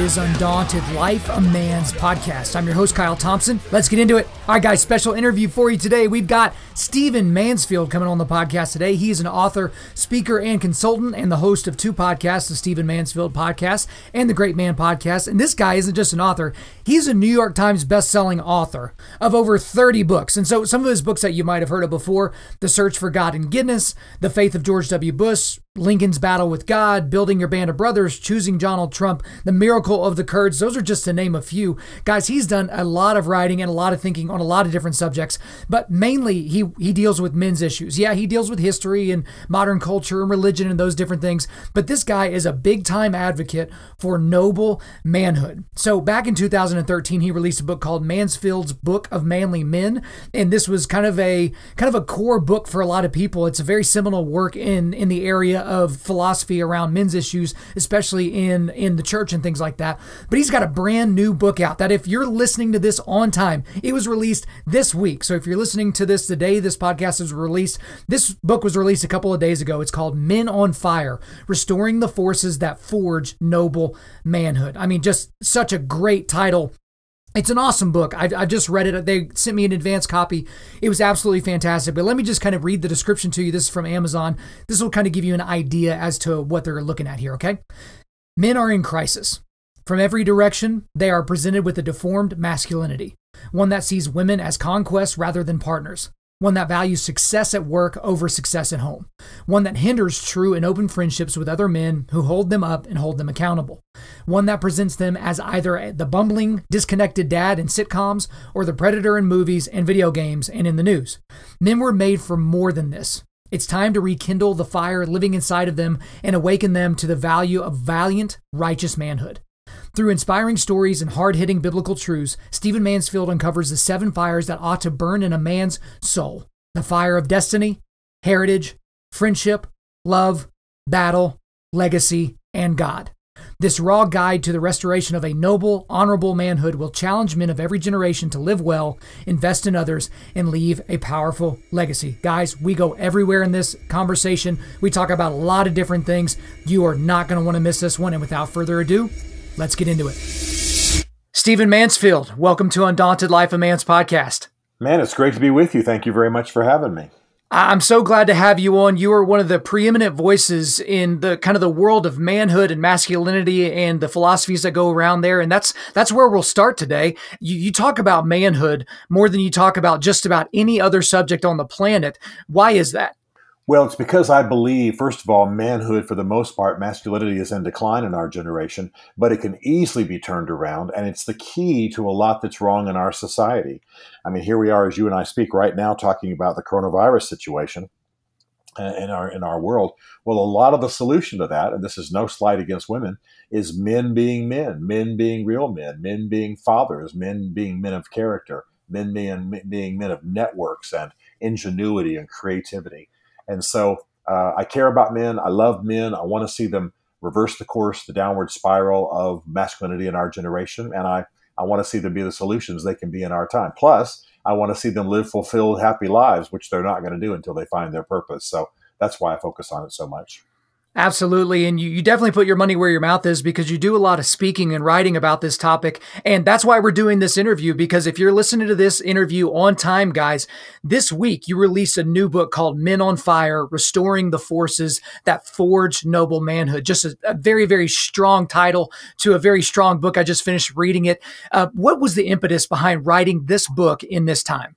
is Undaunted.Life, a man's podcast. I'm your host, Kyle Thompson. Let's get into it. All right, guys, special interview for you today. We've got Stephen Mansfield coming on the podcast today. He is an author, speaker, and consultant, and the host of two podcasts, the Stephen Mansfield Podcast and the Great Man Podcast. And this guy isn't just an author. He's a New York Times bestselling author of over 30 books. And so some of his books that you might have heard of before, The Search for God in Guinness, The Faith of George W. Bush, Lincoln's Battle with God, Building Your Band of Brothers, Choosing Donald Trump, The Miracle of the Kurds. Those are just to name a few. Guys, he's done a lot of writing and a lot of thinking on a lot of different subjects, but mainly he deals with men's issues. Yeah, he deals with history and modern culture and religion and those different things, but this guy is a big-time advocate for noble manhood. So back in 2013, he released a book called Mansfield's Book of Manly Men, and this was kind of a core book for a lot of people. It's a very seminal work in the area of philosophy around men's issues, especially in the church and things like that. But he's got a brand new book out that if you're listening to this on time, it was released this week. So if you're listening to this the day this podcast is released, this book was released a couple of days ago. It's called Men on Fire, Restoring the Forces That Forge Noble Manhood. I mean, just such a great title. It's an awesome book. I just read it. They sent me an advance copy. It was absolutely fantastic. But let me just kind of read the description to you. This is from Amazon. This will kind of give you an idea as to what they're looking at here, okay? Men are in crisis. From every direction, they are presented with a deformed masculinity, one that sees women as conquests rather than partners, one that values success at work over success at home, one that hinders true and open friendships with other men who hold them up and hold them accountable, one that presents them as either the bumbling, disconnected dad in sitcoms or the predator in movies and video games and in the news. Men were made for more than this. It's time to rekindle the fire living inside of them and awaken them to the value of valiant, righteous manhood. Through inspiring stories and hard-hitting biblical truths, Stephen Mansfield uncovers the 7 fires that ought to burn in a man's soul. The fire of destiny, heritage, friendship, love, battle, legacy, and God. This raw guide to the restoration of a noble, honorable manhood will challenge men of every generation to live well, invest in others, and leave a powerful legacy. Guys, we go everywhere in this conversation. We talk about a lot of different things. You are not going to want to miss this one. And without further ado, let's get into it. Stephen Mansfield, welcome to Undaunted.Life, a man's podcast. Man, it's great to be with you. Thank you very much for having me. I'm so glad to have you on. You are one of the preeminent voices in the kind of the world of manhood and masculinity and the philosophies that go around there. And that's where we'll start today. You talk about manhood more than you talk about just about any other subject on the planet. Why is that? Well, it's because I believe, first of all, manhood, for the most part, masculinity is in decline in our generation, but it can easily be turned around, and it's the key to a lot that's wrong in our society. I mean, here we are, as you and I speak right now, talking about the coronavirus situation in our world. Well, a lot of the solution to that, and this is no slight against women, is men being real men being fathers, men being men of character, men being men of networks and ingenuity and creativity. And so I care about men. I love men. I want to see them reverse the course, the downward spiral of masculinity in our generation. And I want to see them be the solutions they can be in our time. Plus, I want to see them live fulfilled, happy lives, which they're not going to do until they find their purpose. So that's why I focus on it so much. Absolutely. And you definitely put your money where your mouth is because you do a lot of speaking and writing about this topic. And that's why we're doing this interview, because if you're listening to this interview on time, guys, this week you released a new book called Men on Fire, Restoring the Forces That Forge Noble Manhood. Just a very, very strong title to a very strong book. I just finished reading it. What was the impetus behind writing this book in this time?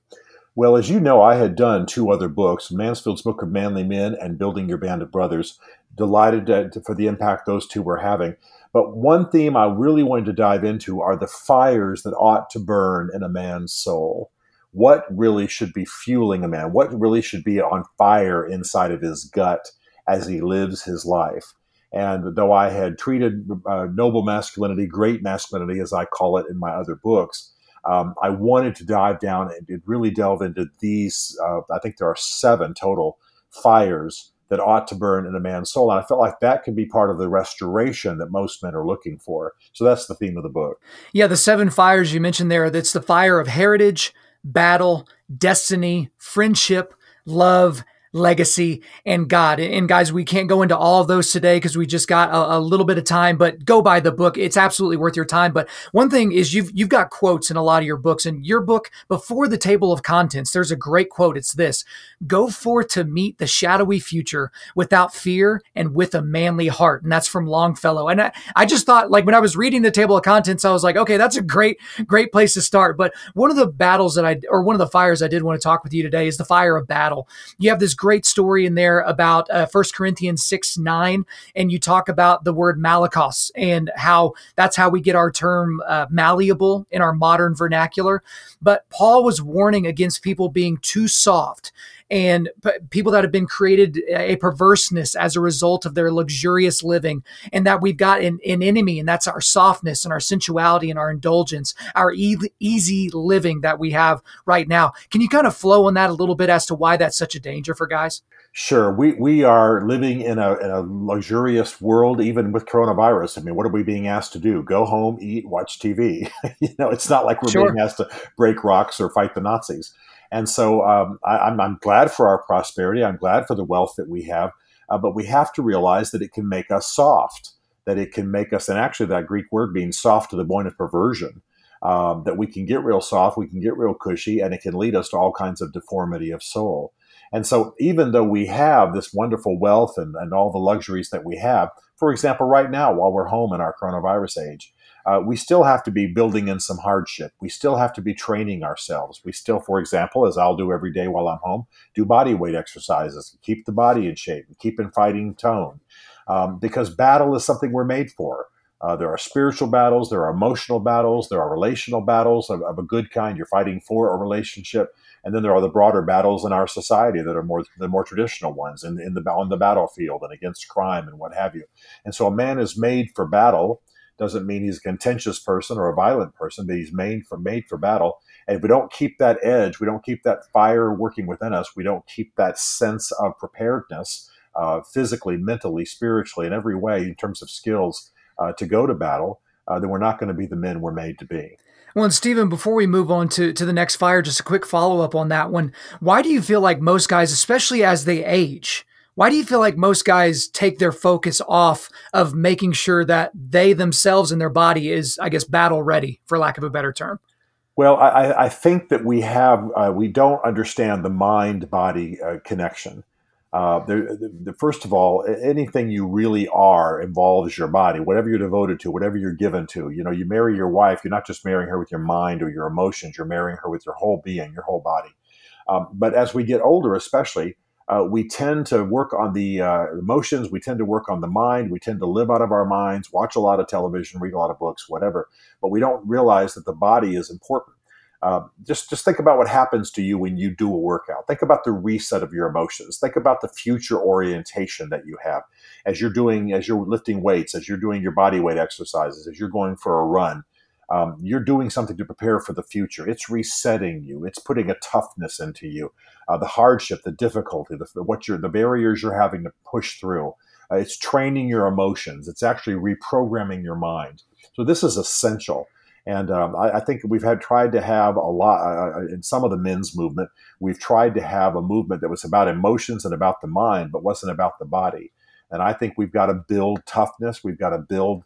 Well, as you know, I had done 2 other books, Mansfield's Book of Manly Men and Building Your Band of Brothers. Delighted for the impact those 2 were having. But one theme I really wanted to dive into are the fires that ought to burn in a man's soul. What really should be fueling a man? What really should be on fire inside of his gut as he lives his life? And though I had treated noble masculinity, great masculinity, as I call it in my other books, I wanted to dive down and really delve into these, I think there are 7 total fires that ought to burn in a man's soul. And I felt like that could be part of the restoration that most men are looking for. So that's the theme of the book. Yeah, the 7 fires you mentioned there, that's the fire of heritage, battle, destiny, friendship, love, legacy, and God. And guys, we can't go into all of those today because we just got a little bit of time, but go buy the book. It's absolutely worth your time. But one thing is you've got quotes in a lot of your books. And your book, Before the Table of Contents, there's a great quote. It's this: "Go forth to meet the shadowy future without fear and with a manly heart." And that's from Longfellow. And I just thought, like, when I was reading the table of contents, I was like, okay, that's a great place to start. But one of the one of the fires I did want to talk with you today is the fire of battle. You have this great story in there about 1 Corinthians 6:9, and you talk about the word malakos and how that's how we get our term malleable in our modern vernacular. But Paul was warning against people being too soft and people that have been created a perverseness as a result of their luxurious living, and that we've got an enemy, and that's our softness and our sensuality and our indulgence, our easy living that we have right now. Can you kind of flow on that a little bit as to why that's such a danger for guys? Sure. We are living in a luxurious world, even with coronavirus. I mean, what are we being asked to do? Go home, eat, watch TV. It's not like we're being asked to break rocks or fight the Nazis. And so I'm glad for our prosperity. I'm glad for the wealth that we have. But we have to realize that it can make us soft, that it can make us, and actually that Greek word being soft to the point of perversion, that we can get real soft, we can get real cushy, and it can lead us to all kinds of deformity of soul. And so even though we have this wonderful wealth and all the luxuries that we have, for example, right now, while we're home in our coronavirus age, we still have to be building in some hardship. We still have to be training ourselves. We still, for example, as I'll do every day while I'm home, do body weight exercises, keep the body in shape, keep in fighting tone, because battle is something we're made for. There are spiritual battles, there are emotional battles, there are relational battles of a good kind. You're fighting for a relationship. And then there are the broader battles in our society that are the more traditional ones on the battlefield and against crime and what have you. And so a man is made for battle. Doesn't mean he's a contentious person or a violent person, but he's made for battle. And if we don't keep that edge, we don't keep that fire working within us, we don't keep that sense of preparedness, physically, mentally, spiritually, in every way, in terms of skills to go to battle, then we're not going to be the men we're made to be. Well, and Stephen, before we move on to the next fire, just a quick follow-up on that one. Why do you feel like most guys, especially as they age, why do you feel like most guys take their focus off of making sure that they themselves and their body is, I guess, battle ready, for lack of a better term? Well, I think that we don't understand the mind-body connection. First of all, anything you really are involves your body, whatever you're devoted to, whatever you're given to. You marry your wife, you're not just marrying her with your mind or your emotions, you're marrying her with your whole being, your whole body. But as we get older, especially, we tend to work on the emotions, we tend to work on the mind, we tend to live out of our minds, watch a lot of television, read a lot of books, whatever. But we don't realize that the body is important. Just think about what happens to you when you do a workout. Think about the reset of your emotions. Think about the future orientation that you have as you're lifting weights, as you're doing your body weight exercises, as you're going for a run. You're doing something to prepare for the future. It's resetting you. It's putting a toughness into you. The hardship, the difficulty, the barriers you're having to push through. It's training your emotions. It's actually reprogramming your mind. So this is essential. And I think we've tried to have a lot in some of the men's movement. We've tried to have a movement that was about emotions and about the mind, but wasn't about the body. And I think we've got to build toughness. We've got to build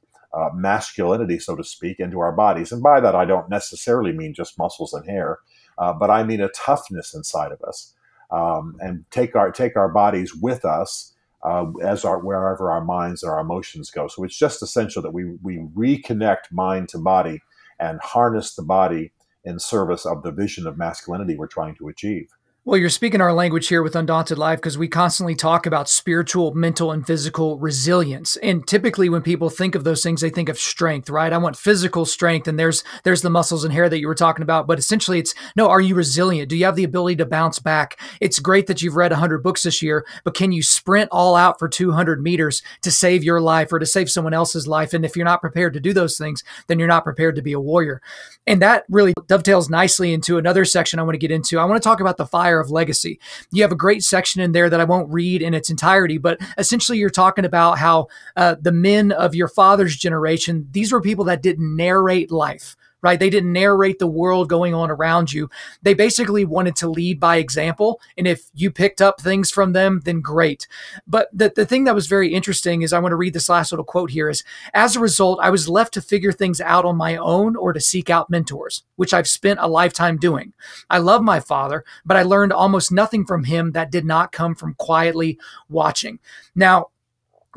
masculinity, so to speak, into our bodies. And by that, I don't necessarily mean just muscles and hair, but I mean a toughness inside of us, and take our bodies with us wherever our minds and our emotions go. So it's just essential that we reconnect mind to body and harness the body in service of the vision of masculinity we're trying to achieve. Well, you're speaking our language here with Undaunted.Life because we constantly talk about spiritual, mental, and physical resilience. And typically when people think of those things, they think of strength, right? I want physical strength, and there's the muscles and hair that you were talking about. But essentially no, are you resilient? Do you have the ability to bounce back? It's great that you've read 100 books this year, but can you sprint all out for 200 meters to save your life or to save someone else's life? And if you're not prepared to do those things, then you're not prepared to be a warrior. And that really dovetails nicely into another section I want to get into. I want to talk about the fire of legacy. You have a great section in there that I won't read in its entirety, but essentially you're talking about how the men of your father's generation, these were people that didn't narrate life, right? They didn't narrate the world going on around you. They basically wanted to lead by example. And if you picked up things from them, then great. But the thing that was very interesting is, I want to read this last little quote here, is, as a result, I was left to figure things out on my own or to seek out mentors, which I've spent a lifetime doing. I love my father, but I learned almost nothing from him that did not come from quietly watching. Now,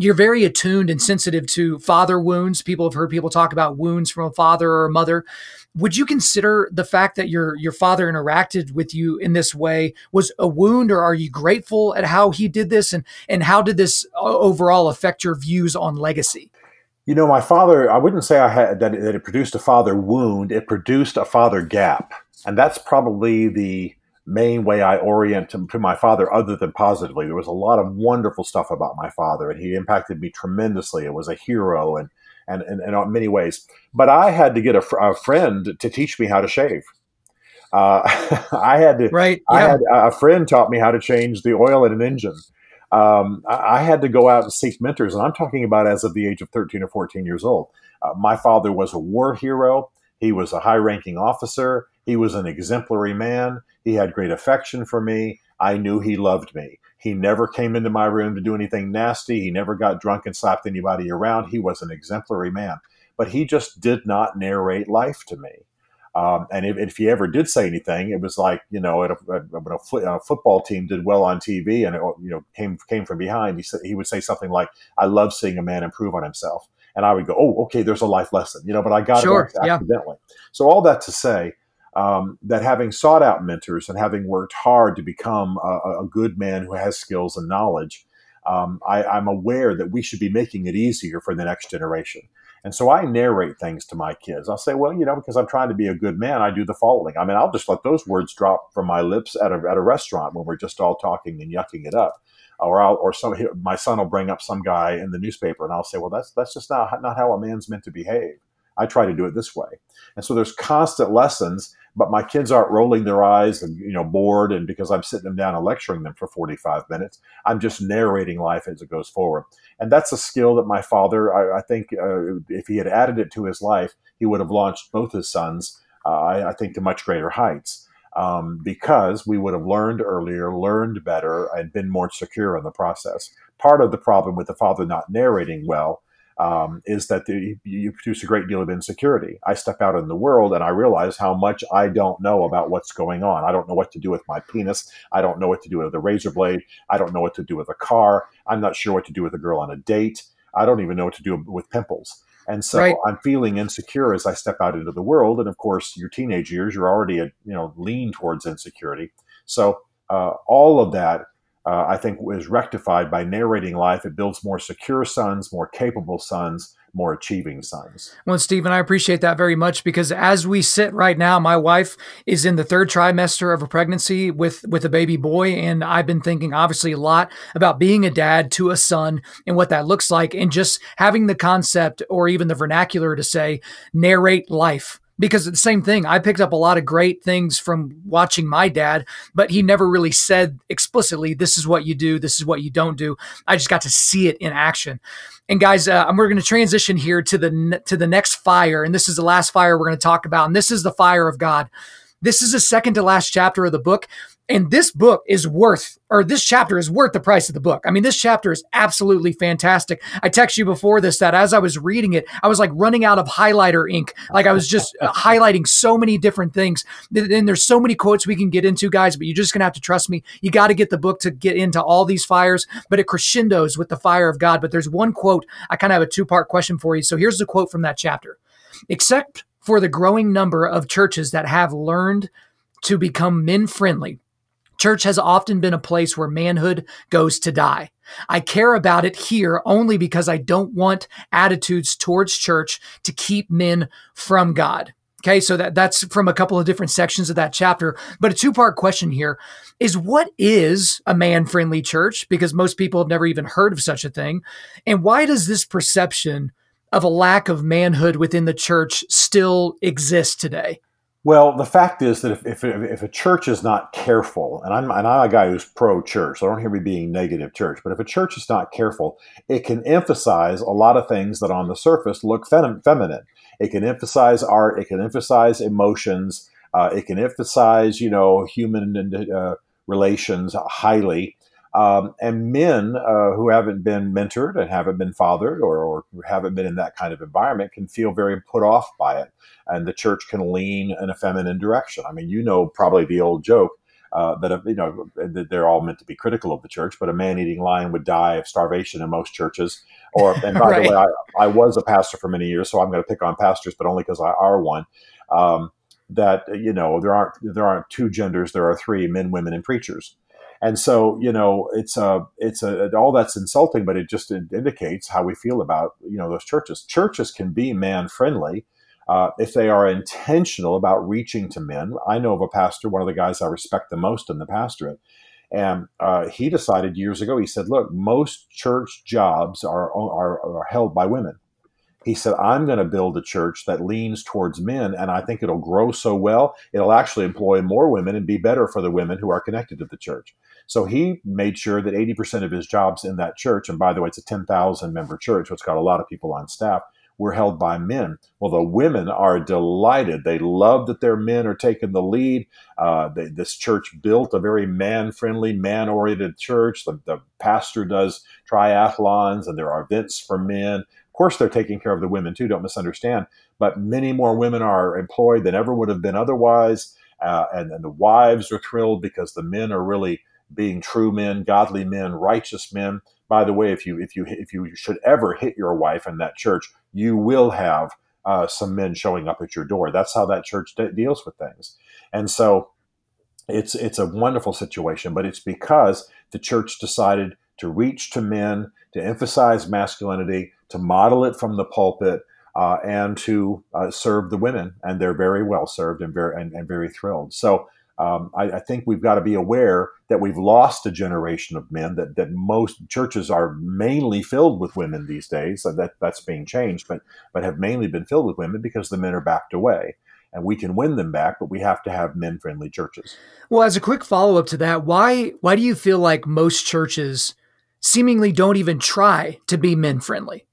you're very attuned and sensitive to father wounds. People have heard people talk about wounds from a father or a mother. Would you consider the fact that your father interacted with you in this way was a wound, or are you grateful at how he did this? And how did this overall affect your views on legacy? My father, I wouldn't say that it produced a father wound. It produced a father gap. And that's probably the main way I orient to my father, other than positively. There was a lot of wonderful stuff about my father, and he impacted me tremendously. It was a hero and in many ways. But I had to get a friend to teach me how to shave. I had to. Right. Yeah. I had a friend taught me how to change the oil in an engine. I had to go out and seek mentors, and I'm talking about as of the age of 13 or 14 years old. My father was a war hero. He was a high-ranking officer. He was an exemplary man. He had great affection for me. I knew he loved me. He never came into my room to do anything nasty. He never got drunk and slapped anybody around. He was an exemplary man. But he just did not narrate life to me. And if he ever did say anything, it was like, when a football team did well on TV and it, came from behind, he would say something like, "I love seeing a man improve on himself." And I would go, "Oh, okay, there's a life lesson," but I got it accidentally. So all that to say that having sought out mentors and having worked hard to become a good man who has skills and knowledge, I'm aware that we should be making it easier for the next generation. And so I narrate things to my kids. I'll say, well, because I'm trying to be a good man, I do the following. I mean, I'll just let those words drop from my lips at a restaurant when we're just all talking and yucking it up. My son will bring up some guy in the newspaper, and I'll say, well, that's just not how a man's meant to behave. I try to do it this way. And so there's constant lessons, but my kids aren't rolling their eyes and, bored. And because I'm sitting them down and lecturing them for 45 minutes, I'm just narrating life as it goes forward. And that's a skill that my father, I think, if he had added it to his life, he would have launched both his sons, I think, to much greater heights. Because we would have learned earlier, learned better, and been more secure in the process. Part of the problem with the father not narrating well is that you produce a great deal of insecurity. I step out in the world and I realize how much I don't know about what's going on. I don't know what to do with my penis. I don't know what to do with a razor blade. I don't know what to do with a car. I'm not sure what to do with a girl on a date. I don't even know what to do with pimples. And so I'm feeling insecure as I step out into the world. And of course, your teenage years, you're already lean towards insecurity. So all of that, I think, is rectified by narrating life. It builds more secure sons, more capable sons, more achieving sons. Well, Stephen, I appreciate that very much, because as we sit right now, my wife is in the third trimester of a pregnancy with a baby boy. And I've been thinking obviously a lot about being a dad to a son and what that looks like, and just having the concept or even the vernacular to say, narrate life. Because it's the same thing. I picked up a lot of great things from watching my dad, but he never really said explicitly, this is what you do, this is what you don't do. I just got to see it in action. And guys, we're going to transition here to the next fire. And this is the last fire we're going to talk about. And this is the fire of God. This is the second to last chapter of the book. And this chapter is worth the price of the book. I mean, this chapter is absolutely fantastic. I texted you before this that as I was reading it, I was like running out of highlighter ink. Like I was just highlighting so many different things. And there's so many quotes we can get into, guys, but you're just going to have to trust me. You got to get the book to get into all these fires, but it crescendos with the fire of God. But there's one quote. I kind of have a two-part question for you. So here's the quote from that chapter. Except for the growing number of churches that have learned to become men-friendly, church has often been a place where manhood goes to die. I care about it here only because I don't want attitudes towards church to keep men from God. Okay, so that's from a couple of different sections of that chapter. But a two-part question here is, what is a man-friendly church? Because most people have never even heard of such a thing. And why does this perception of a lack of manhood within the church still exist today? Well, the fact is that if a church is not careful, and I'm a guy who's pro-church, so I don't hear me being negative church, but if a church is not careful, it can emphasize a lot of things that on the surface look feminine. It can emphasize art, it can emphasize emotions, it can emphasize, human relations highly. And men who haven't been mentored and haven't been fathered or haven't been in that kind of environment can feel very put off by it. And the church can lean in a feminine direction. I mean, probably the old joke that they're all meant to be critical of the church, but a man-eating lion would die of starvation in most churches. And by Right. the way, I was a pastor for many years, so I'm going to pick on pastors, but only because I are one. That there aren't two genders, there are three: men, women, and preachers. And so, it's all that's insulting, but it just indicates how we feel about, those churches. Churches can be man friendly if they are intentional about reaching to men. I know of a pastor, one of the guys I respect the most in the pastorate, and he decided years ago. He said, "Look, most church jobs are held by women." He said, "I'm going to build a church that leans towards men, and I think it'll grow so well, it'll actually employ more women and be better for the women who are connected to the church." So he made sure that 80% of his jobs in that church, and by the way, it's a 10,000 member church, so it's got a lot of people on staff, were held by men. Well, the women are delighted. They love that their men are taking the lead. This church built a very man-friendly, man-oriented church. The pastor does triathlons, and there are events for men. Of course, they're taking care of the women too, don't misunderstand. But many more women are employed than ever would have been otherwise. And the wives are thrilled because the men are really being true men, godly men, righteous men. By the way, if you should ever hit your wife in that church, you will have some men showing up at your door. That's how that church deals with things. And so it's a wonderful situation, but it's because the church decided to reach to men, to emphasize masculinity, to model it from the pulpit, and to serve the women. And they're very well served and very thrilled. So I think we've got to be aware that we've lost a generation of men, that most churches are mainly filled with women these days. So that's being changed, but have mainly been filled with women because the men are backed away. And we can win them back, but we have to have men-friendly churches. Well, as a quick follow-up to that, why do you feel like most churches seemingly don't even try to be men-friendly?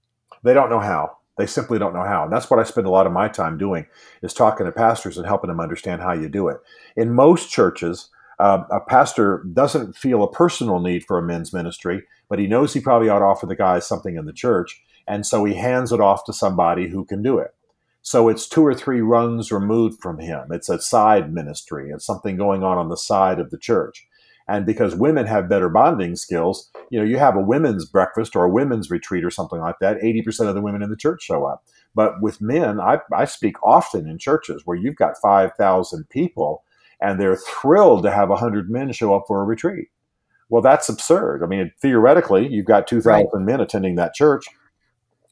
They don't know how. They simply don't know how. And that's what I spend a lot of my time doing, is talking to pastors and helping them understand how you do it. In most churches, a pastor doesn't feel a personal need for a men's ministry, but he knows he probably ought to offer the guys something in the church. And so he hands it off to somebody who can do it. So it's 2 or 3 rungs removed from him. It's a side ministry. It's something going on the side of the church. And because women have better bonding skills, you have a women's breakfast or a women's retreat or something like that, 80% of the women in the church show up. But with men, I speak often in churches where you've got 5,000 people and they're thrilled to have 100 men show up for a retreat. Well, that's absurd. I mean, theoretically, you've got 2,000 men attending that church.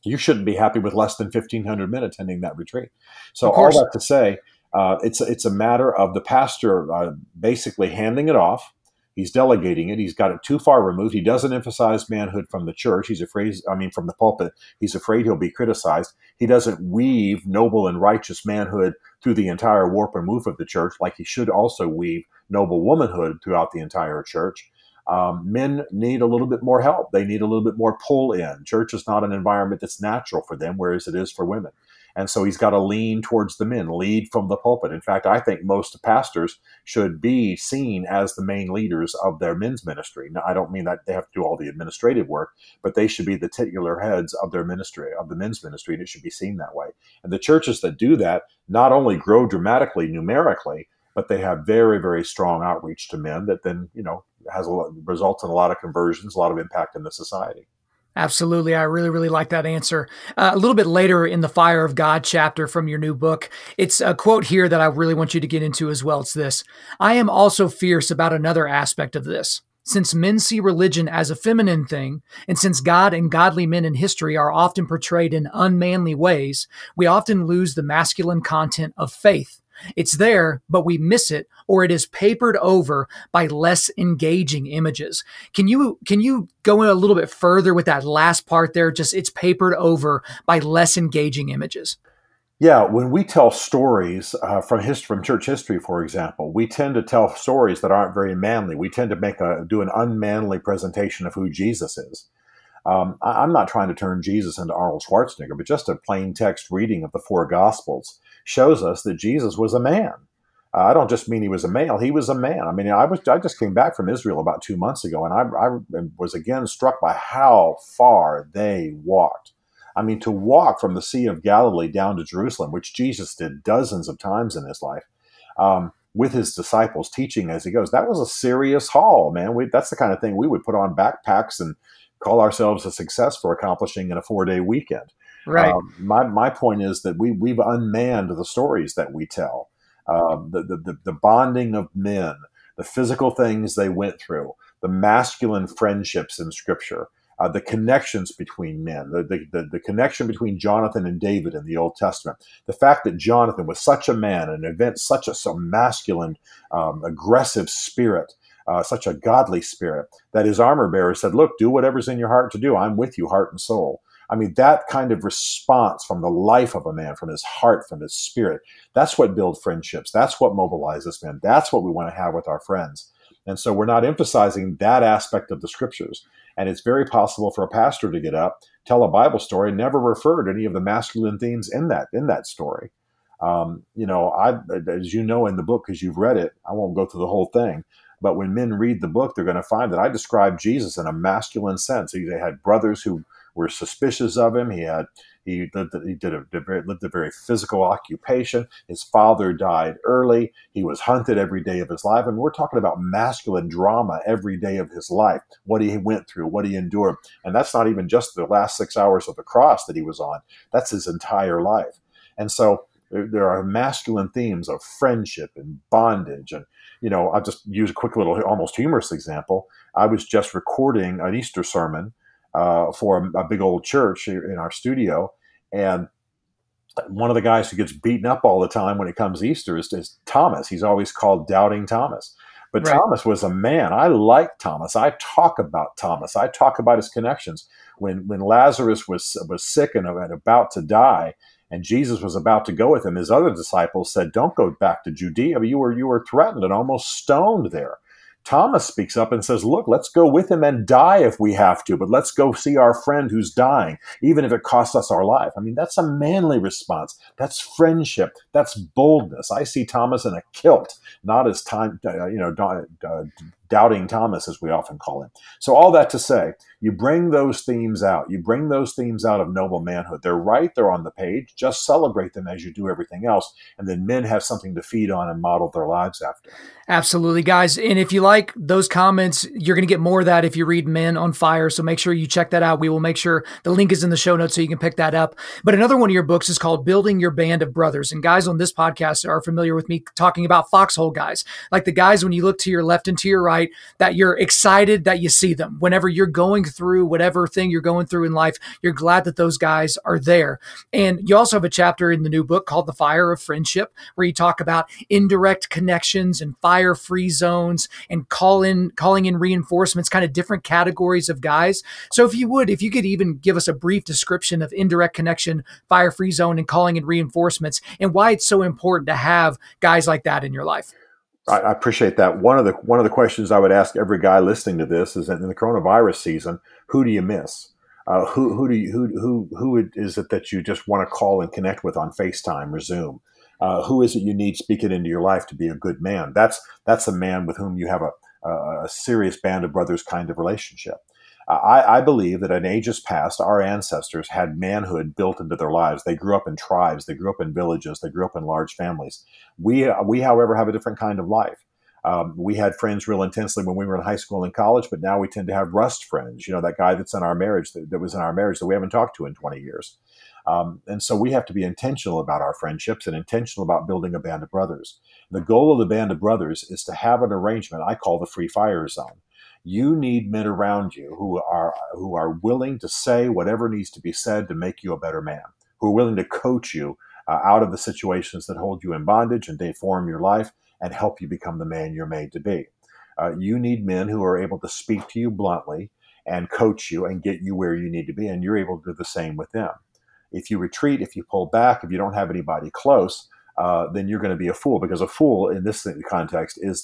You shouldn't be happy with less than 1,500 men attending that retreat. So all that to say, it's a matter of the pastor basically handing it off. He's delegating it. He's got it too far removed. He doesn't emphasize manhood from the church. He's afraid, from the pulpit. He's afraid he'll be criticized. He doesn't weave noble and righteous manhood through the entire warp and woof of the church, like he should also weave noble womanhood throughout the entire church. Men need a little bit more help. They need a little bit more pull in. Church is not an environment that's natural for them, whereas it is for women. And so he's got to lean towards the men, lead from the pulpit. In fact, I think most pastors should be seen as the main leaders of their men's ministry. Now, I don't mean that they have to do all the administrative work, but they should be the titular heads of their ministry, of the men's ministry, and it should be seen that way. And the churches that do that not only grow dramatically numerically, but they have very, very strong outreach to men that then, results in a lot of conversions, a lot of impact in the society. Absolutely. I really, really like that answer. A little bit later in the Fire of God chapter from your new book, it's a quote here that I really want you to get into as well. It's this: "I am also fierce about another aspect of this. Since men see religion as a feminine thing, and since God and godly men in history are often portrayed in unmanly ways, we often lose the masculine content of faith. It's there, but we miss it, or it is papered over by less engaging images." Can you go in a little bit further with that last part there? Just, it's papered over by less engaging images. Yeah, when we tell stories from church history, for example, we tend to tell stories that aren't very manly. We tend to do an unmanly presentation of who Jesus is. I'm not trying to turn Jesus into Arnold Schwarzenegger, but just a plain text reading of the four Gospels shows us that Jesus was a man. I don't just mean he was a male; he was a man. I mean, I just came back from Israel about 2 months ago, and I was again struck by how far they walked. I mean, to walk from the Sea of Galilee down to Jerusalem, which Jesus did dozens of times in his life, with his disciples, teaching as he goes, that was a serious haul, man. That's the kind of thing we would put on backpacks and call ourselves a success for accomplishing in a 4-day weekend. Right. My point is that we've unmanned the stories that we tell, the bonding of men, the physical things they went through, the masculine friendships in Scripture, the connections between men, the connection between Jonathan and David in the Old Testament, the fact that Jonathan was such a man and evinced such a masculine, aggressive spirit, such a godly spirit, that his armor bearer said, look, do whatever's in your heart to do. I'm with you, heart and soul. I mean, that kind of response from the life of a man, from his heart, from his spirit, that's what builds friendships. That's what mobilizes men. That's what we want to have with our friends. And so we're not emphasizing that aspect of the Scriptures. And it's very possible for a pastor to get up, tell a Bible story, and never refer to any of the masculine themes in that story. As you know in the book, because you've read it, I won't go through the whole thing. But when men read the book, they're going to find that I describe Jesus in a masculine sense. He had brothers who were suspicious of him. He lived a very physical occupation. His father died early. He was hunted every day of his life. And we're talking about masculine drama every day of his life, what he went through, what he endured. And that's not even just the last 6 hours of the cross that he was on. That's his entire life. And so there are masculine themes of friendship and bondage. And, I'll just use a quick little almost humorous example. I was just recording an Easter sermon for a big old church in our studio. And one of the guys who gets beaten up all the time when it comes to Easter is Thomas. He's always called Doubting Thomas. But Right. Thomas was a man. I like Thomas. I talk about Thomas. I talk about his connections. When Lazarus was sick and about to die, and Jesus was about to go with him, his other disciples said, "Don't go back to Judea. You were threatened and almost stoned there." Thomas speaks up and says, "Look, let's go with him and die if we have to, but let's go see our friend who's dying, even if it costs us our life." I mean, that's a manly response. That's friendship. That's boldness. I see Thomas in a kilt, not as Doubting Thomas, as we often call him. So all that to say, you bring those themes out. You bring those themes out of noble manhood. They're right there on the page. Just celebrate them as you do everything else. And then men have something to feed on and model their lives after. Absolutely, guys. And if you like those comments, you're going to get more of that if you read Men on Fire. So make sure you check that out. We will make sure the link is in the show notes so you can pick that up. But another one of your books is called Building Your Band of Brothers. And guys on this podcast are familiar with me talking about foxhole guys, like the guys when you look to your left and to your right, that you're excited that you see them. Whenever you're going through whatever thing you're going through in life, you're glad that those guys are there. And you also have a chapter in the new book called The Fire of Friendship, where you talk about indirect connections and fire-free zones and calling in reinforcements, kind of different categories of guys. So if you could even give us a brief description of indirect connection, fire-free zone, and calling in reinforcements, and why it's so important to have guys like that in your life. I appreciate that. One of the questions I would ask every guy listening to this is that in the coronavirus season, who do you miss? Who is it that you just want to call and connect with on FaceTime or Zoom? Who is it you need speaking into your life to be a good man? That's a man with whom you have a serious band of brothers kind of relationship. I believe that in ages past, our ancestors had manhood built into their lives. They grew up in tribes. They grew up in villages. They grew up in large families. We however, have a different kind of life. We had friends real intensely when we were in high school and college, but now we tend to have rust friends. That guy that's in our marriage, that was in our marriage that we haven't talked to in 20 years. And so we have to be intentional about our friendships and intentional about building a band of brothers. The goal of the band of brothers is to have an arrangement I call the free fire zone. You need men around you who are willing to say whatever needs to be said to make you a better man, who are willing to coach you out of the situations that hold you in bondage and deform your life and help you become the man you're made to be. You need men who are able to speak to you bluntly and coach you and get you where you need to be, and you're able to do the same with them. If you retreat, if you pull back, if you don't have anybody close, then you're going to be a fool, because a fool in this context is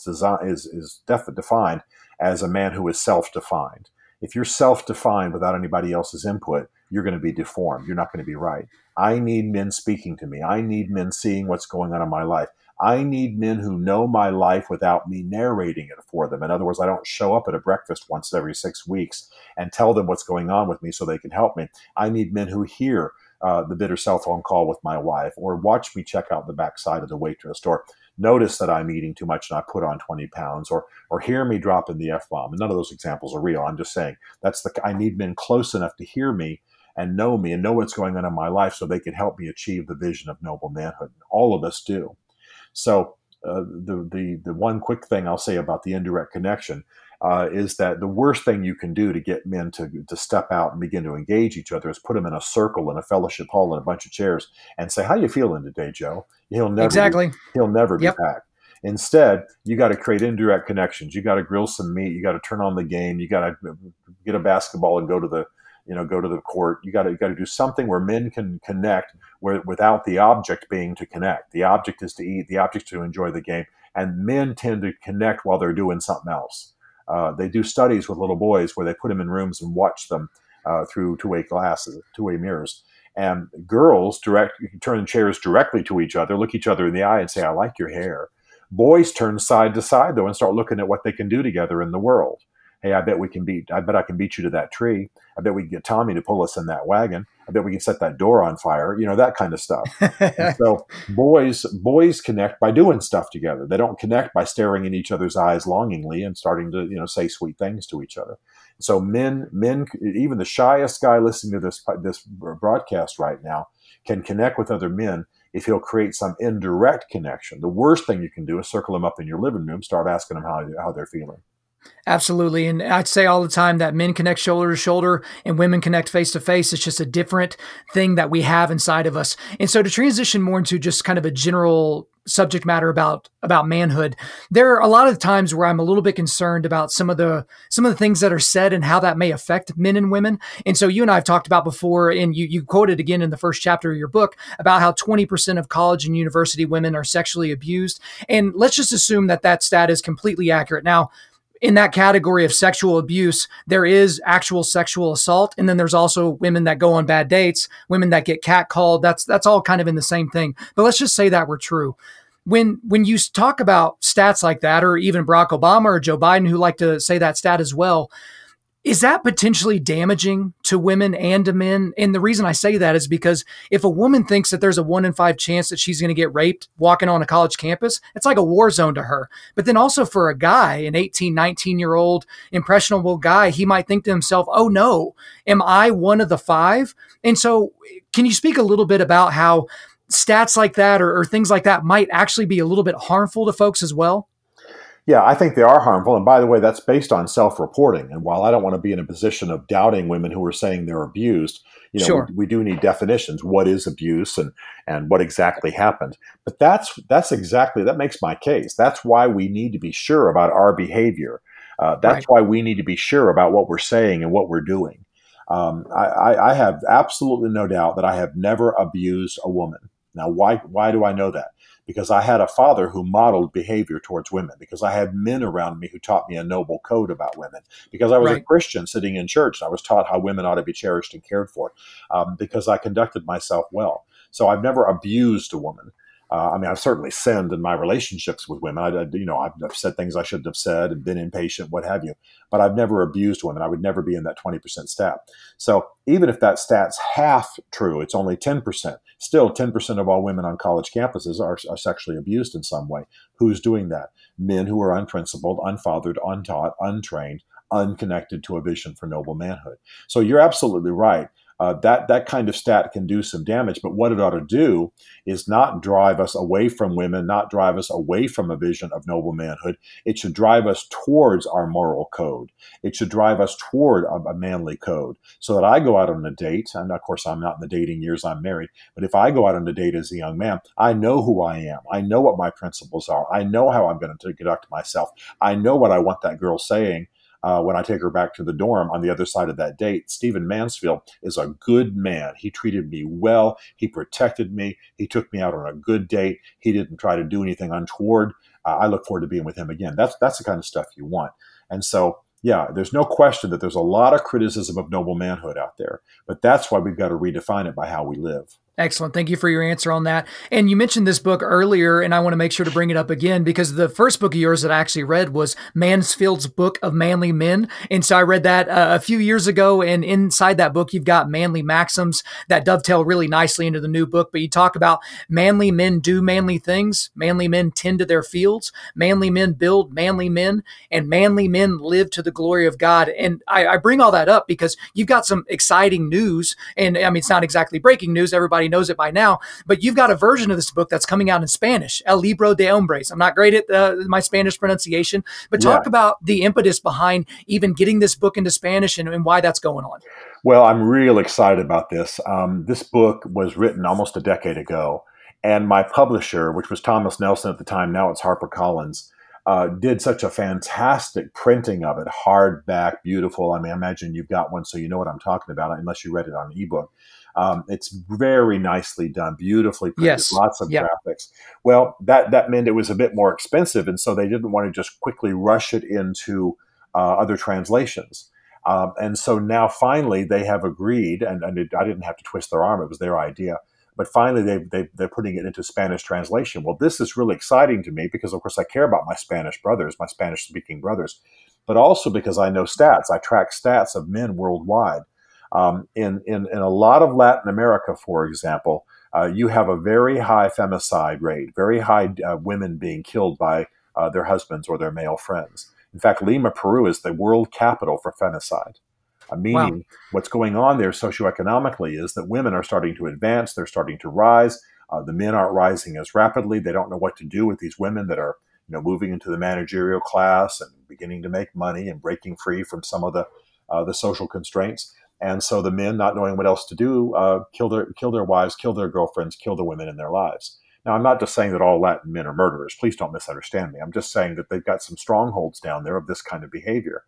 defined as a man who is self-defined. If you're self-defined without anybody else's input, you're going to be deformed. You're not going to be right. I need men speaking to me. I need men seeing what's going on in my life. I need men who know my life without me narrating it for them. In other words, I don't show up at a breakfast once every 6 weeks and tell them what's going on with me so they can help me. I need men who hear the bitter cell phone call with my wife, or watch me check out the backside of the waitress, or notice that I'm eating too much and I put on 20 pounds, or hear me dropping the F-bomb. And none of those examples are real. I'm just saying I need men close enough to hear me and know what's going on in my life so they can help me achieve the vision of noble manhood. All of us do. So the one quick thing I'll say about the indirect connection is that the worst thing you can do to get men to step out and begin to engage each other is put them in a circle in a fellowship hall in a bunch of chairs and say, "How you feeling today, Joe?" He'll never be back. Instead, you got to create indirect connections. You got to grill some meat. You got to turn on the game. You got to get a basketball and go to the court. You got to do something where men can connect without the object being to connect. The object is to eat. The object is to enjoy the game. And men tend to connect while they're doing something else. They do studies with little boys where they put them in rooms and watch them through two-way mirrors. And girls you can turn chairs directly to each other, look each other in the eye and say, "I like your hair." Boys turn side to side, though, and start looking at what they can do together in the world. "Hey, I bet I can beat you to that tree. I bet we can get Tommy to pull us in that wagon. I bet we can set that door on fire," that kind of stuff. And so boys connect by doing stuff together. They don't connect by staring in each other's eyes longingly and starting to, say sweet things to each other. So men, even the shyest guy listening to this broadcast right now can connect with other men if he'll create some indirect connection. The worst thing you can do is circle them up in your living room, start asking them how they're feeling. Absolutely. And I'd say all the time that men connect shoulder to shoulder and women connect face to face. It's just a different thing that we have inside of us. And so to transition more into just kind of a general subject matter about manhood, there are a lot of times where I'm a little bit concerned about some of the things that are said and how that may affect men and women. And so you and I have talked about before, and you quoted again in the first chapter of your book about how 20% of college and university women are sexually abused. And let's just assume that stat is completely accurate. Now, in that category of sexual abuse, there is actual sexual assault. And then there's also women that go on bad dates, women that get catcalled. That's all kind of in the same thing. But let's just say that we're true. When you talk about stats like that, or even Barack Obama or Joe Biden, who like to say that stat as well, is that potentially damaging to women and to men? And the reason I say that is because if a woman thinks that there's a 1 in 5 chance that she's going to get raped walking on a college campus, it's like a war zone to her. But then also for a guy, an 18, 19-year-old impressionable guy, he might think to himself, "Oh no, am I one of the 5? And so can you speak a little bit about how stats like that or things like that might actually be a little bit harmful to folks as well? Yeah, I think they are harmful. And by the way, that's based on self-reporting. And while I don't want to be in a position of doubting women who are saying they're abused, Sure. we do need definitions. What is abuse and what exactly happened? But that makes my case. That's why we need to be sure about our behavior. That's why we need to be sure about what we're saying and what we're doing. I have absolutely no doubt that I have never abused a woman. Now, why do I know that? Because I had a father who modeled behavior towards women, because I had men around me who taught me a noble code about women, because I was a Christian sitting in church and I was taught how women ought to be cherished and cared for, because I conducted myself well. So I've never abused a woman. I've certainly sinned in my relationships with women. I've said things I shouldn't have said and been impatient, what have you. But I've never abused women. I would never be in that 20% stat. So even if that stat's half true, it's only 10%. Still, 10% of all women on college campuses are sexually abused in some way. Who's doing that? Men who are unprincipled, unfathered, untaught, untrained, unconnected to a vision for noble manhood. So you're absolutely right. That kind of stat can do some damage, but what it ought to do is not drive us away from women, not drive us away from a vision of noble manhood. It should drive us towards our moral code. It should drive us toward a manly code, so that I go out on a date, and of course I'm not in the dating years, I'm married, but if I go out on a date as a young man, I know who I am. I know what my principles are. I know how I'm going to conduct myself. I know what I want that girl saying when I take her back to the dorm on the other side of that date. Stephen Mansfield is a good man. He treated me well. He protected me. He took me out on a good date. He didn't try to do anything untoward. I look forward to being with him again. That's the kind of stuff you want. And so, yeah, there's no question that there's a lot of criticism of noble manhood out there, but that's why we've got to redefine it by how we live. Excellent. Thank you for your answer on that. And you mentioned this book earlier, and I want to make sure to bring it up again because the first book of yours that I actually read was Mansfield's Book of Manly Men. And so I read that a few years ago, and inside that book, you've got manly maxims that dovetail really nicely into the new book. But you talk about manly men do manly things, manly men tend to their fields, manly men build manly men, and manly men live to the glory of God. And I bring all that up because you've got some exciting news. And I mean, it's not exactly breaking news. Everybody knows it by now, but you've got a version of this book that's coming out in Spanish, El Libro de Hombres. I'm not great at my Spanish pronunciation, but talk about the impetus behind even getting this book into Spanish and why that's going on. Well, I'm real excited about this. This book was written almost a decade ago, and my publisher, which was Thomas Nelson at the time, now it's HarperCollins, did such a fantastic printing of it, hardback, beautiful. I mean, I imagine you've got one, so you know what I'm talking about, unless you read it on ebook. It's very nicely done, beautifully printed, yes. Lots of graphics. Well, that meant it was a bit more expensive, and so they didn't want to just quickly rush it into other translations. And so now finally they have agreed, and I didn't have to twist their arm, it was their idea. But finally, they're putting it into Spanish translation. Well, this is really exciting to me because, of course, I care about my Spanish brothers, my Spanish-speaking brothers, but also because I know stats. I track stats of men worldwide. In a lot of Latin America, for example, you have a very high femicide rate, very high women being killed by their husbands or their male friends. In fact, Lima, Peru is the world capital for femicide. Meaning what's going on there socioeconomically is that women are starting to advance, they're starting to rise. The men aren't rising as rapidly. They don't know what to do with these women that are moving into the managerial class and beginning to make money and breaking free from some of the social constraints. And so the men, not knowing what else to do, kill their wives, kill their girlfriends, kill the women in their lives. Now, I'm not just saying that all Latin men are murderers. Please don't misunderstand me. I'm just saying that they've got some strongholds down there of this kind of behavior.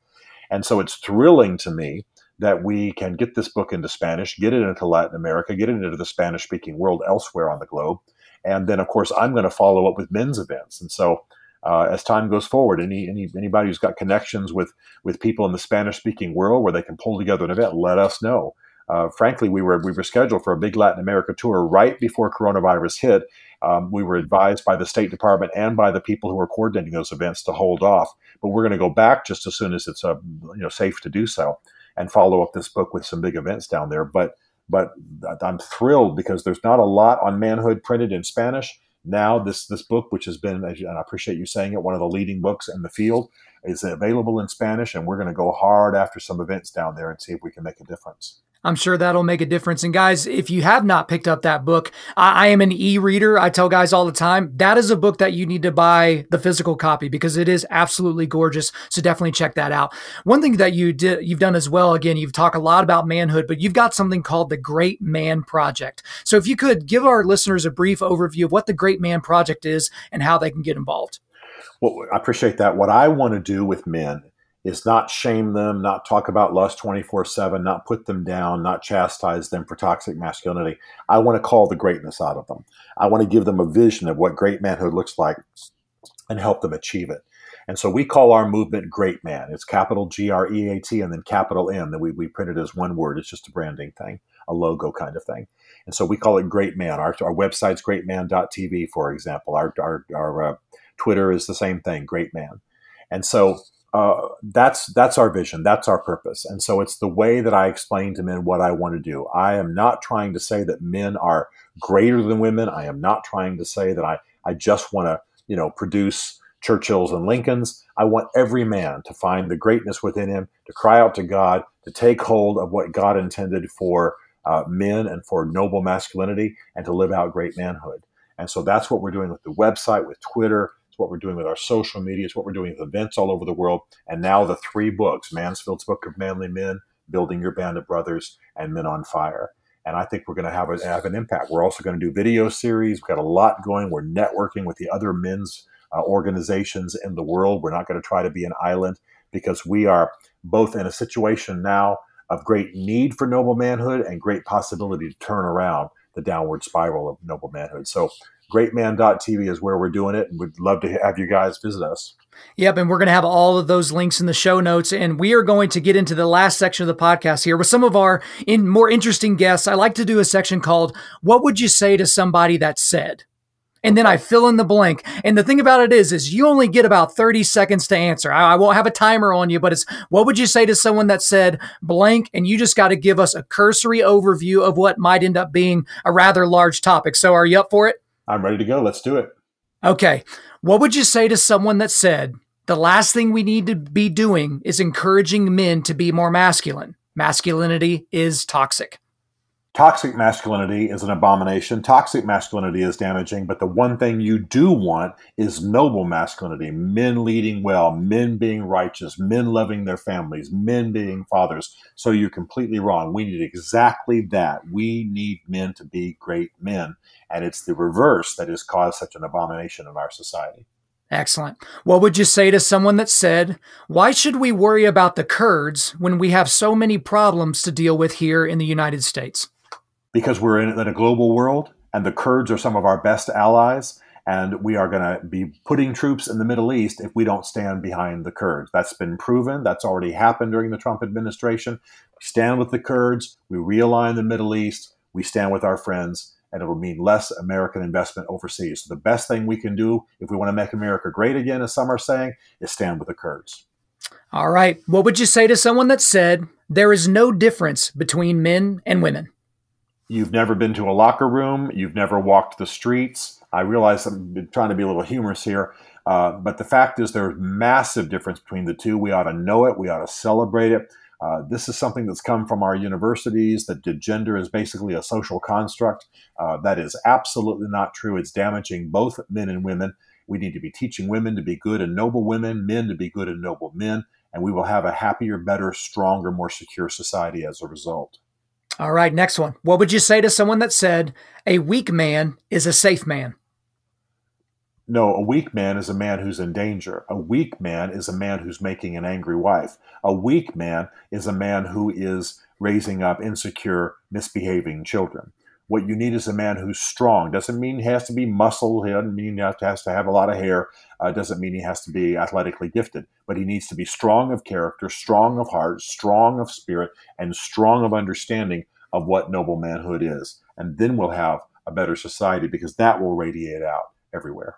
And so it's thrilling to me that we can get this book into Spanish, get it into Latin America, get it into the Spanish-speaking world elsewhere on the globe. And then, of course, I'm going to follow up with men's events. And so as time goes forward, anybody who's got connections with people in the Spanish-speaking world where they can pull together an event, let us know. Frankly, we were scheduled for a big Latin America tour right before coronavirus hit. We were advised by the State Department and by the people who were coordinating those events to hold off. But we're going to go back just as soon as it's safe to do so and follow up this book with some big events down there. But I'm thrilled because there's not a lot on manhood printed in Spanish. Now this book, which has been, and I appreciate you saying it, one of the leading books in the field, is available in Spanish, and we're going to go hard after some events down there and see if we can make a difference. I'm sure that'll make a difference. And guys, if you have not picked up that book, I am an e-reader. I tell guys all the time, that is a book that you need to buy the physical copy because it is absolutely gorgeous. So definitely check that out. One thing that you've done as well, again, you've talked a lot about manhood, but you've got something called the Great Man Project. So if you could give our listeners a brief overview of what the Great Man Project is and how they can get involved. Well, I appreciate that. What I want to do with men is not shame them, not talk about lust 24/7, not put them down, not chastise them for toxic masculinity. I want to call the greatness out of them. I want to give them a vision of what great manhood looks like and help them achieve it. And so we call our movement Great Man. It's capital G-R-E-A-T and then capital M that we print it as one word. It's just a branding thing, a logo kind of thing. And so we call it Great Man. Our website's greatman.tv, for example. Our Twitter is the same thing, Great Man. And so that's our vision. That's our purpose. And so it's the way that I explain to men what I want to do. I am not trying to say that men are greater than women. I am not trying to say that I just want to, produce Churchills and Lincolns. I want every man to find the greatness within him, to cry out to God, to take hold of what God intended for men and for noble masculinity, and to live out great manhood. And so that's what we're doing with the website, with Twitter. It's what we're doing with our social media. It's what we're doing with events all over the world. And now the 3 books, Mansfield's Book of Manly Men, Building Your Band of Brothers, and Men on Fire. And I think we're going to have an impact. We're also going to do video series. We've got a lot going. We're networking with the other men's organizations in the world. We're not going to try to be an island. because we are both in a situation now of great need for noble manhood and great possibility to turn around the downward spiral of noble manhood. So greatman.tv is where we're doing it, and we'd love to have you guys visit us. Yep, and we're going to have all of those links in the show notes, and we are going to get into the last section of the podcast here with some of our more interesting guests. I like to do a section called, What Would You Say to Somebody That Said? And then I fill in the blank. And the thing about it is you only get about 30 seconds to answer. I won't have a timer on you, but it's, what would you say to someone that said blank? And you just got to give us a cursory overview of what might end up being a rather large topic. So are you up for it? I'm ready to go. Let's do it. Okay. What would you say to someone that said, the last thing we need to be doing is encouraging men to be more masculine? Masculinity is toxic. Toxic masculinity is an abomination. Toxic masculinity is damaging, but the one thing you do want is noble masculinity, men leading well, men being righteous, men loving their families, men being fathers. So you're completely wrong. We need exactly that. We need men to be great men, and it's the reverse that has caused such an abomination in our society. Excellent. What would you say to someone that said, why should we worry about the Kurds when we have so many problems to deal with here in the United States? Because we're in a global world, and the Kurds are some of our best allies, and we are going to be putting troops in the Middle East if we don't stand behind the Kurds. That's been proven. That's already happened during the Trump administration. We stand with the Kurds. We realign the Middle East. We stand with our friends, and it will mean less American investment overseas. So the best thing we can do if we want to make America great again, as some are saying, is stand with the Kurds. All right. What would you say to someone that said, there is no difference between men and women? You've never been to a locker room. You've never walked the streets. I realize I'm trying to be a little humorous here, but the fact is there's massive difference between the two. We ought to know it. We ought to celebrate it. This is something that's come from our universities, that gender is basically a social construct. That is absolutely not true. It's damaging both men and women. We need to be teaching women to be good and noble women, men to be good and noble men, and we will have a happier, better, stronger, more secure society as a result. All right, next one. What would you say to someone that said, a weak man is a safe man? No, a weak man is a man who's in danger. A weak man is a man who's making an angry wife. A weak man is a man who is raising up insecure, misbehaving children. What you need is a man who's strong. Doesn't mean he has to be muscle. He doesn't mean he has to have a lot of hair. Doesn't mean he has to be athletically gifted. But he needs to be strong of character, strong of heart, strong of spirit, and strong of understanding of what noble manhood is. And then we'll have a better society, because that will radiate out everywhere.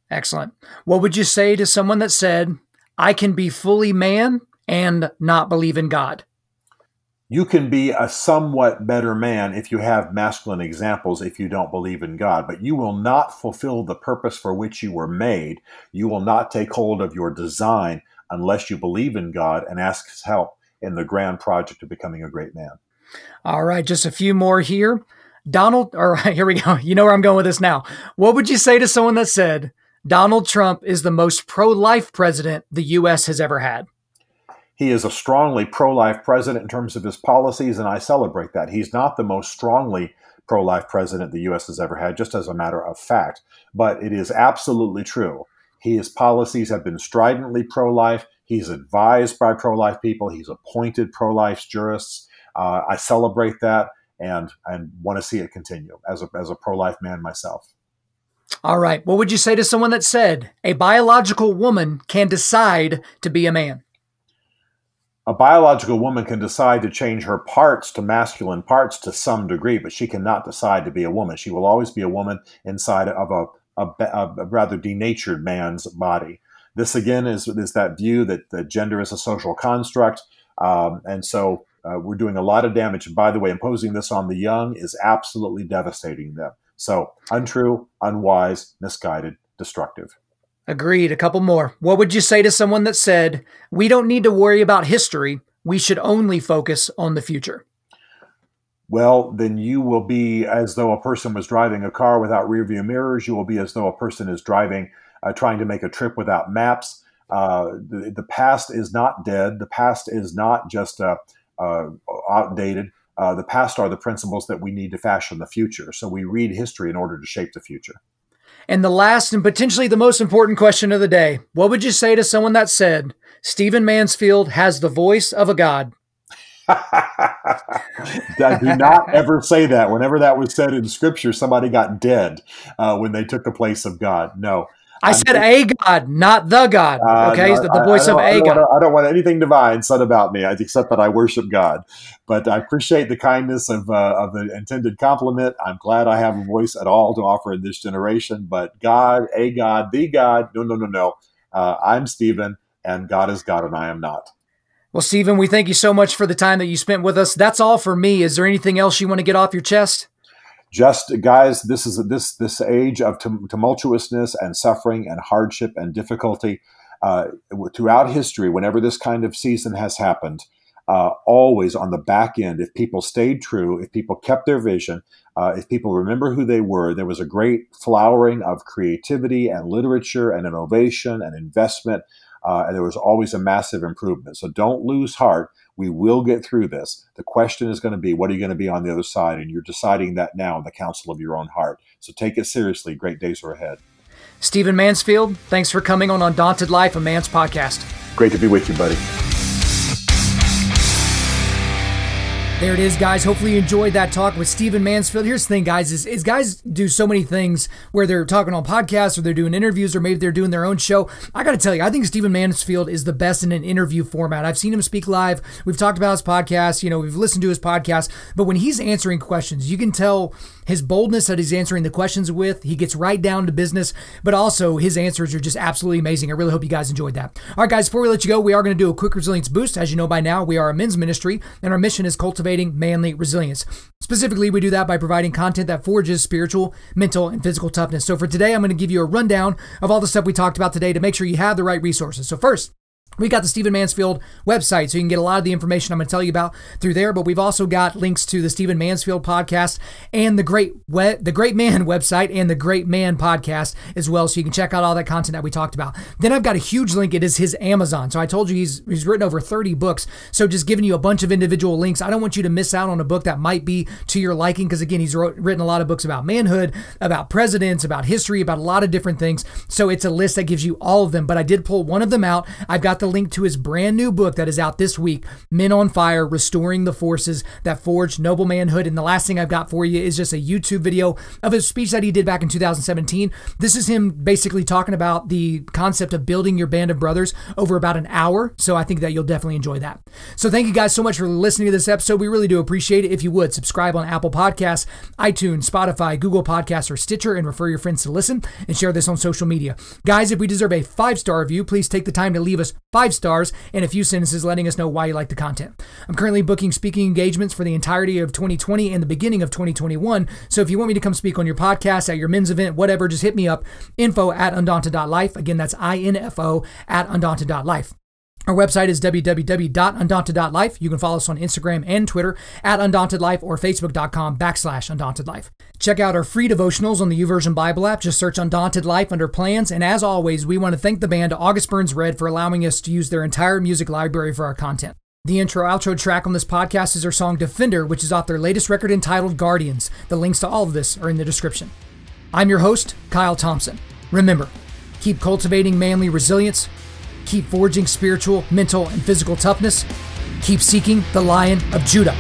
Excellent. What would you say to someone that said, I can be fully man and not believe in God? You can be a somewhat better man if you have masculine examples, if you don't believe in God, but you will not fulfill the purpose for which you were made. You will not take hold of your design unless you believe in God and ask His help in the grand project of becoming a great man. All right, just a few more here. Here we go. You know where I'm going with this now. What would you say to someone that said, Donald Trump is the most pro-life president the U.S. has ever had? He is a strongly pro-life president in terms of his policies, and I celebrate that. He's not the most strongly pro-life president the U.S. has ever had, just as a matter of fact. But it is absolutely true. His policies have been stridently pro-life. He's advised by pro-life people. He's appointed pro-life jurists. I celebrate that and want to see it continue as a pro-life man myself. All right. What would you say to someone that said, a biological woman can decide to be a man? A biological woman can decide to change her parts to masculine parts to some degree, but she cannot decide to be a woman. She will always be a woman inside of a rather denatured man's body. This, again, is that view that gender is a social construct. And so we're doing a lot of damage. And by the way, imposing this on the young is absolutely devastating them. So untrue, unwise, misguided, destructive. Agreed. A couple more. What would you say to someone that said, we don't need to worry about history. We should only focus on the future? Well, then you will be as though a person was driving a car without rearview mirrors. You will be as though a person is driving, trying to make a trip without maps. The past is not dead. The past is not just outdated. The past are the principles that we need to fashion the future. So we read history in order to shape the future. And the last and potentially the most important question of the day, what would you say to someone that said, Stephen Mansfield has the voice of a god? Do not ever say that. Whenever that was said in Scripture, somebody got dead when they took the place of God. No. I said a God, not the God. Okay, no, the voice of a God. I don't want anything divine said about me, except that I worship God. But I appreciate the kindness of the intended compliment. I'm glad I have a voice at all to offer in this generation. But God, a God, the God, no. I'm Stephen, and God is God, and I am not. Well, Stephen, we thank you so much for the time that you spent with us. That's all for me. Is there anything else you want to get off your chest? Just, guys, this is this age of tumultuousness and suffering and hardship and difficulty throughout history. Whenever this kind of season has happened, always on the back end, if people stayed true, if people kept their vision, if people remember who they were, there was a great flowering of creativity and literature and innovation and investment. And there was always a massive improvement. So don't lose heart. We will get through this. The question is going to be, what are you going to be on the other side? And you're deciding that now in the counsel of your own heart. So take it seriously. Great days are ahead. Stephen Mansfield, thanks for coming on Undaunted.Life, a man's podcast. Great to be with you, buddy. There it is, guys. Hopefully you enjoyed that talk with Stephen Mansfield. Here's the thing, guys, is guys do so many things where they're talking on podcasts or they're doing interviews or maybe they're doing their own show. I got to tell you, I think Stephen Mansfield is the best in an interview format. I've seen him speak live. We've talked about his podcast. We've listened to his podcast. But when he's answering questions, you can tell his boldness that he's answering the questions with. He gets right down to business, but also his answers are just absolutely amazing. I really hope you guys enjoyed that. All right, guys, before we let you go, we are going to do a quick resilience boost. As you know by now, we are a men's ministry, and our mission is cultivating manly resilience. Specifically, we do that by providing content that forges spiritual, mental, and physical toughness. So for today, I'm going to give you a rundown of all the stuff we talked about today to make sure you have the right resources. So first, we got the Stephen Mansfield website, so you can get a lot of the information I'm going to tell you about through there. But we've also got links to the Stephen Mansfield podcast and the Great Man website and the Great Man podcast as well, so you can check out all that content that we talked about. Then I've got a huge link. It is his Amazon. So I told you he's written over 30 books. So just giving you a bunch of individual links. I don't want you to miss out on a book that might be to your liking, because again, he's written a lot of books about manhood, about presidents, about history, about a lot of different things. So it's a list that gives you all of them. But I did pull one of them out. I've got the link to his brand new book that is out this week, Men on Fire, Restoring the Forces That Forge Noble Manhood. And the last thing I've got for you is just a YouTube video of his speech that he did back in 2017. This is him basically talking about the concept of building your band of brothers over about an hour. So I think that you'll definitely enjoy that. So thank you guys so much for listening to this episode. We really do appreciate it. If you would, subscribe on Apple Podcasts, iTunes, Spotify, Google Podcasts, or Stitcher, and refer your friends to listen, and share this on social media. Guys, if we deserve a 5-star review, please take the time to leave us 5 stars and a few sentences letting us know why you like the content. I'm currently booking speaking engagements for the entirety of 2020 and the beginning of 2021. So if you want me to come speak on your podcast, at your men's event, whatever, just hit me up. info@Undaunted.Life. Again, that's info@Undaunted.Life. Our website is www.Undaunted.Life. You can follow us on Instagram and Twitter @Undaunted.Life or Facebook.com/Undaunted.Life. Check out our free devotionals on the YouVersion Bible app. Just search Undaunted.Life under plans. And as always, we want to thank the band August Burns Red for allowing us to use their entire music library for our content. The intro-outro track on this podcast is their song Defender, which is off their latest record entitled Guardians. The links to all of this are in the description. I'm your host, Kyle Thompson. Remember, keep cultivating manly resilience. Keep forging spiritual, mental, and physical toughness. Keep seeking the Lion of Judah.